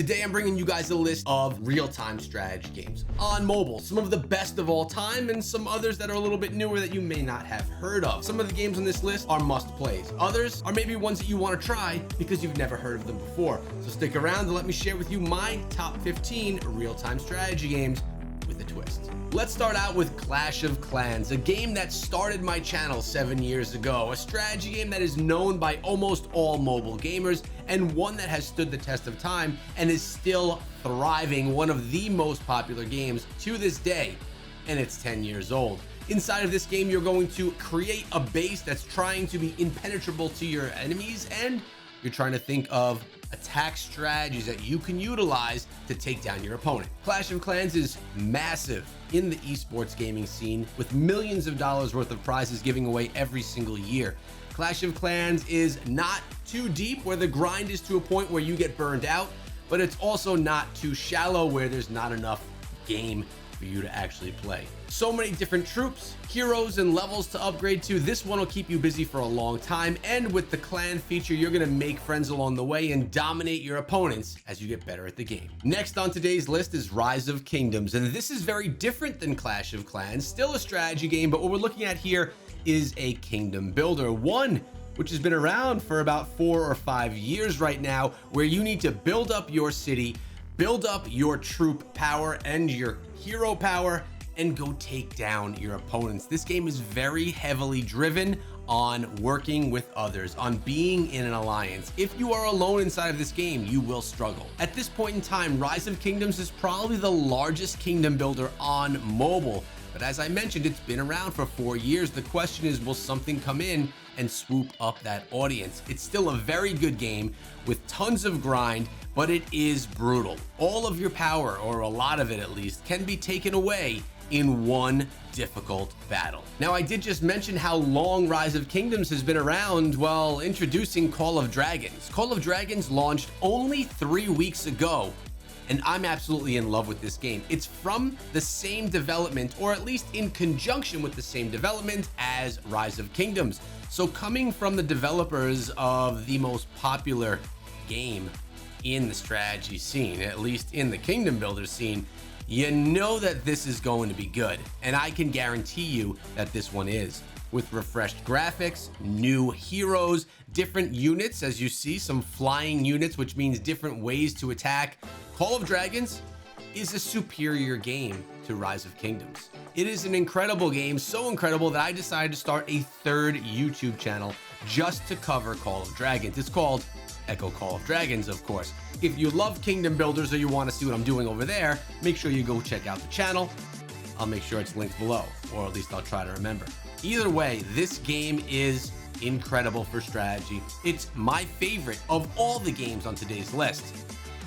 Today I'm bringing you guys a list of real-time strategy games on mobile, some of the best of all time and some others that are a little bit newer that you may not have heard of. Some of the games on this list are must-plays. Others are maybe ones that you want to try because you've never heard of them before. So stick around and let me share with you my top 15 real-time strategy games with a twist. Let's start out with Clash of Clans, a game that started my channel 7 years ago, a strategy game that is known by almost all mobile gamers and one that has stood the test of time and is still thriving, one of the most popular games to this day, and it's 10 years old. Inside of this game, you're going to create a base that's trying to be impenetrable to your enemies, and you're trying to think of attack strategies that you can utilize to take down your opponent. Clash of Clans is massive in the esports gaming scene, with millions of dollars worth of prizes giving away every single year. Clash of Clans is not too deep where the grind is to a point where you get burned out, but it's also not too shallow where there's not enough game for you to actually play. So many different troops, heroes, and levels to upgrade to. This one will keep you busy for a long time, and with the clan feature, you're gonna make friends along the way and dominate your opponents as you get better at the game. Next on today's list is Rise of Kingdoms, and this is very different than Clash of Clans, still a strategy game, but what we're looking at here is a kingdom builder, one which has been around for about 4 or 5 years right now, where you need to build up your city, build up your troop power and your hero power, and go take down your opponents. This game is very heavily driven on working with others, on being in an alliance. If you are alone inside of this game, you will struggle. At this point in time, Rise of Kingdoms is probably the largest kingdom builder on mobile. But as I mentioned, it's been around for 4 years. The question is, will something come in and swoop up that audience? It's still a very good game with tons of grind, but it is brutal. All of your power, or a lot of it at least, can be taken away in one difficult battle. Now, I did just mention how long Rise of Kingdoms has been around. Well, introducing Call of Dragons. Call of Dragons launched only 3 weeks ago, and I'm absolutely in love with this game. It's from the same development, or at least in conjunction with the same development as Rise of Kingdoms. So coming from the developers of the most popular game in the strategy scene, at least in the kingdom builder scene, you know that this is going to be good, and I can guarantee you that this one is. With refreshed graphics, new heroes, different units, as you see, some flying units, which means different ways to attack. Call of Dragons is a superior game to Rise of Kingdoms. It is an incredible game, so incredible that I decided to start a third YouTube channel just to cover Call of Dragons. It's called Echo Call of Dragons, of course. If you love kingdom builders or you want to see what I'm doing over there, make sure you go check out the channel. I'll make sure it's linked below, or at least I'll try to remember. Either way, this game is incredible for strategy. It's my favorite of all the games on today's list,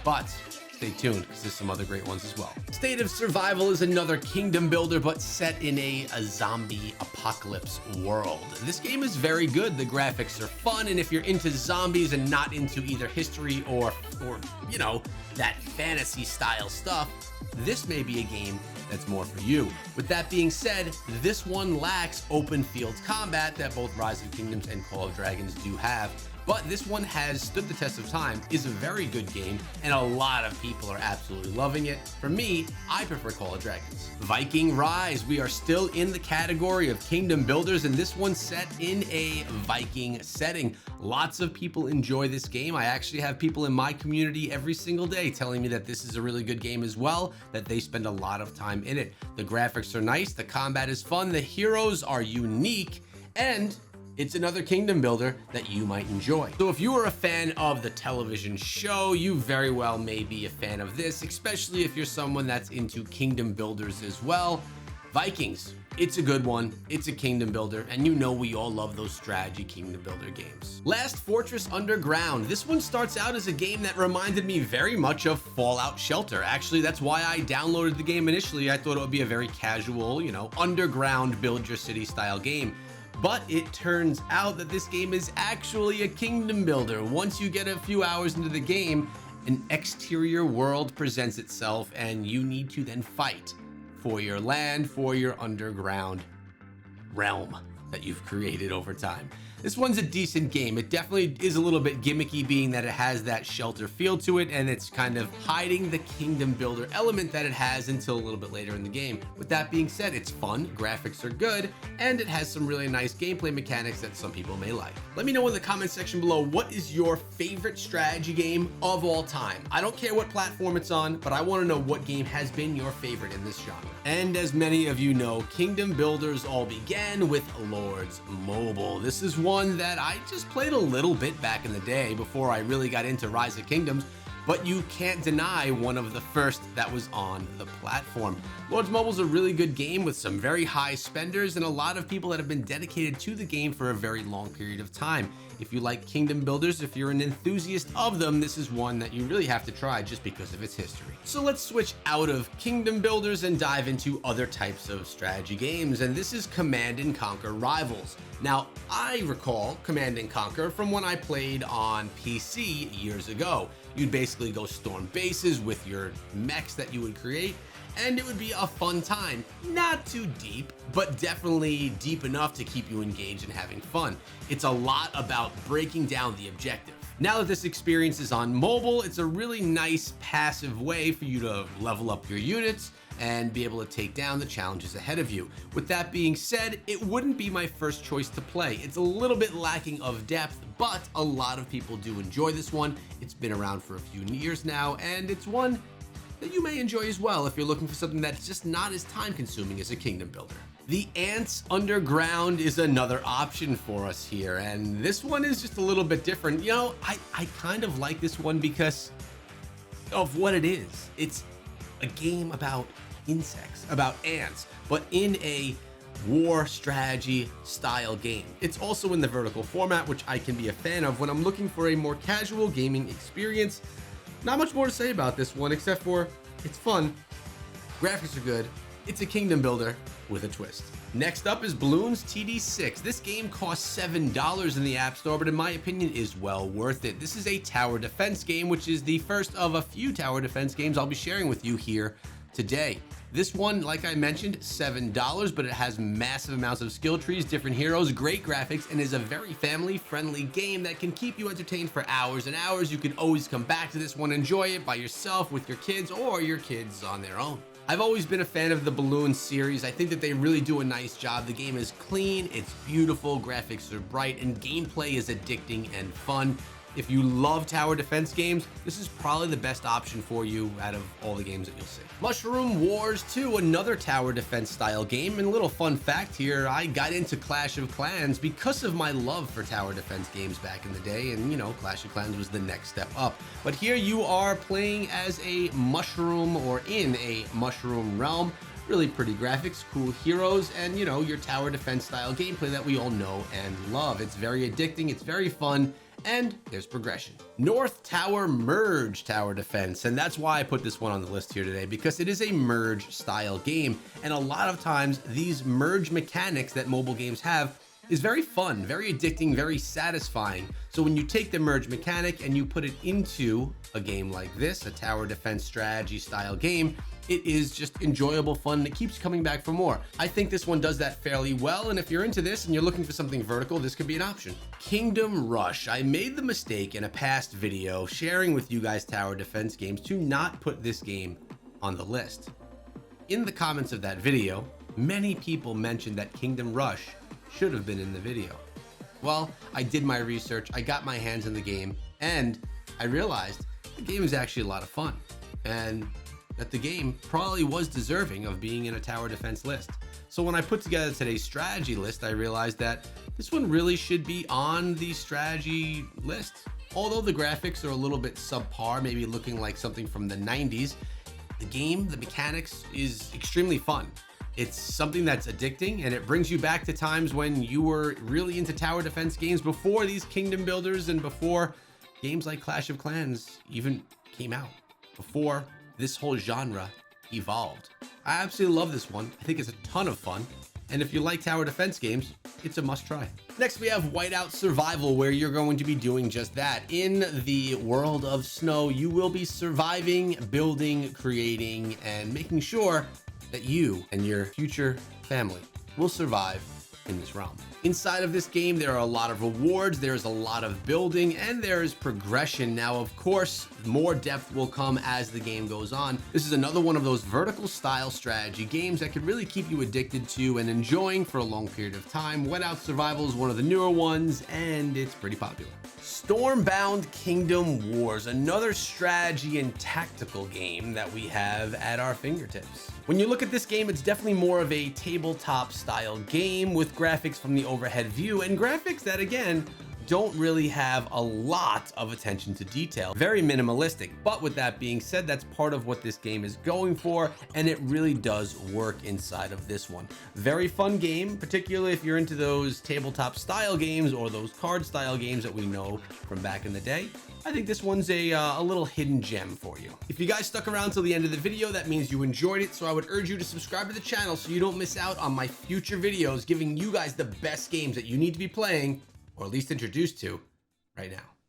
but stay tuned because there's some other great ones as well. State of Survival is another kingdom builder, but set in a zombie apocalypse world. This game is very good. The graphics are fun, and if you're into zombies and not into either history or you know, that fantasy style stuff, this may be a game that's more for you. With that being said, this one lacks open field combat that both Rise of Kingdoms and Call of Dragons do have. But this one has stood the test of time, is a very good game, and a lot of people are absolutely loving it. For me, I prefer Call of Dragons. Viking Rise, we are still in the category of kingdom builders, and this one's set in a Viking setting. Lots of people enjoy this game. I actually have people in my community every single day telling me that this is a really good game as well, that they spend a lot of time in it. The graphics are nice, the combat is fun, the heroes are unique, and it's another kingdom builder that you might enjoy. So if you are a fan of the television show, you very well may be a fan of this, especially if you're someone that's into kingdom builders as well. Vikings, it's a good one. It's a kingdom builder, and you know we all love those strategy kingdom builder games. Last Fortress Underground. This one starts out as a game that reminded me very much of Fallout Shelter. Actually, that's why I downloaded the game initially. I thought it would be a very casual, you know, underground build your city style game. But it turns out that this game is actually a kingdom builder. Once you get a few hours into the game, an exterior world presents itself, and you need to then fight for your land, for your underground realm that you've created over time. This one's a decent game. It definitely is a little bit gimmicky, being that it has that shelter feel to it, and it's kind of hiding the kingdom builder element that it has until a little bit later in the game. With that being said, it's fun, graphics are good, and it has some really nice gameplay mechanics that some people may like. Let me know in the comment section below, what is your favorite strategy game of all time? I don't care what platform it's on, but I want to know what game has been your favorite in this genre. And as many of you know, kingdom builders all began with Lords Mobile. This is one that I just played a little bit back in the day before I really got into Rise of Kingdoms, but you can't deny one of the first that was on the platform. Lords Mobile is a really good game with some very high spenders and a lot of people that have been dedicated to the game for a very long period of time. If you like kingdom builders, if you're an enthusiast of them, this is one that you really have to try just because of its history. So let's switch out of kingdom builders and dive into other types of strategy games, and this is Command & Conquer Rivals. Now, I recall Command & Conquer from when I played on PC years ago. You'd basically go storm bases with your mechs that you would create, and it would be a fun time. Not too deep, but definitely deep enough to keep you engaged and having fun. It's a lot about breaking down the objective. Now that this experience is on mobile, it's a really nice passive way for you to level up your units and be able to take down the challenges ahead of you. With that being said, it wouldn't be my first choice to play. It's a little bit lacking of depth, but a lot of people do enjoy this one. It's been around for a few years now, and it's one that you may enjoy as well if you're looking for something that's just not as time consuming as a kingdom builder. The Ants Underground is another option for us here, and this one is just a little bit different. You know, I kind of like this one because of what it is. It's a game about insects, about ants, but in a war strategy style game. It's also in the vertical format, which I can be a fan of when I'm looking for a more casual gaming experience. Not much more to say about this one, except for it's fun, graphics are good, it's a kingdom builder with a twist. Next up is Bloons TD6. This game costs $7 in the App Store, but in my opinion is well worth it. This is a tower defense game, which is the first of a few tower defense games I'll be sharing with you here today. This one, like I mentioned, $7, but it has massive amounts of skill trees, different heroes, great graphics, and is a very family-friendly game that can keep you entertained for hours and hours. You can always come back to this one, enjoy it by yourself, with your kids, or your kids on their own. I've always been a fan of the Bloons series. I think that they really do a nice job. The game is clean, it's beautiful, graphics are bright, and gameplay is addicting and fun. If you love tower defense games, this is probably the best option for you out of all the games that you'll see. Mushroom Wars 2, another tower defense style game. And a little fun fact here, I got into Clash of Clans because of my love for tower defense games back in the day. And you know, Clash of Clans was the next step up. But here you are playing as a mushroom, or in a mushroom realm. Really pretty graphics, cool heroes, and you know, your tower defense style gameplay that we all know and love. It's very addicting, it's very fun, and there's progression. North Tower Merge Tower Defense, and that's why I put this one on the list here today, because it is a merge style game, and a lot of times these merge mechanics that mobile games have is very fun, very addicting, very satisfying. So when you take the merge mechanic and you put it into a game like this, a tower defense strategy style game, it is just enjoyable fun, and it keeps coming back for more. I think this one does that fairly well, and if you're into this and you're looking for something vertical, this could be an option. Kingdom Rush. I made the mistake in a past video sharing with you guys tower defense games to not put this game on the list. In the comments of that video, many people mentioned that Kingdom Rush should have been in the video. Well, I did my research, I got my hands in the game, and I realized the game is actually a lot of fun, and that the game probably was deserving of being in a tower defense list. So when I put together today's strategy list, I realized that this one really should be on the strategy list. Although the graphics are a little bit subpar, maybe looking like something from the 90s, the game, the mechanics is extremely fun. It's something that's addicting, and it brings you back to times when you were really into tower defense games before these kingdom builders and before games like Clash of Clans even came out, before this whole genre evolved. I absolutely love this one. I think it's a ton of fun. And if you like tower defense games, it's a must try. Next, we have Whiteout Survival, where you're going to be doing just that. In the world of snow, you will be surviving, building, creating, and making sure that you and your future family will survive in this realm. Inside of this game, there are a lot of rewards, there's a lot of building, and there's progression. Now, of course, more depth will come as the game goes on. This is another one of those vertical style strategy games that could really keep you addicted to and enjoying for a long period of time. Whiteout Survival is one of the newer ones, and it's pretty popular. Stormbound Kingdom Wars, another strategy and tactical game that we have at our fingertips. When you look at this game, it's definitely more of a tabletop style game with graphics from the overhead view, and graphics that, again, don't really have a lot of attention to detail. Very minimalistic. But with that being said, that's part of what this game is going for, and it really does work inside of this one. Very fun game, particularly if you're into those tabletop style games or those card style games that we know from back in the day. I think this one's a little hidden gem for you. If you guys stuck around till the end of the video, that means you enjoyed it, so I would urge you to subscribe to the channel so you don't miss out on my future videos giving you guys the best games that you need to be playing, or at least introduced to, right now.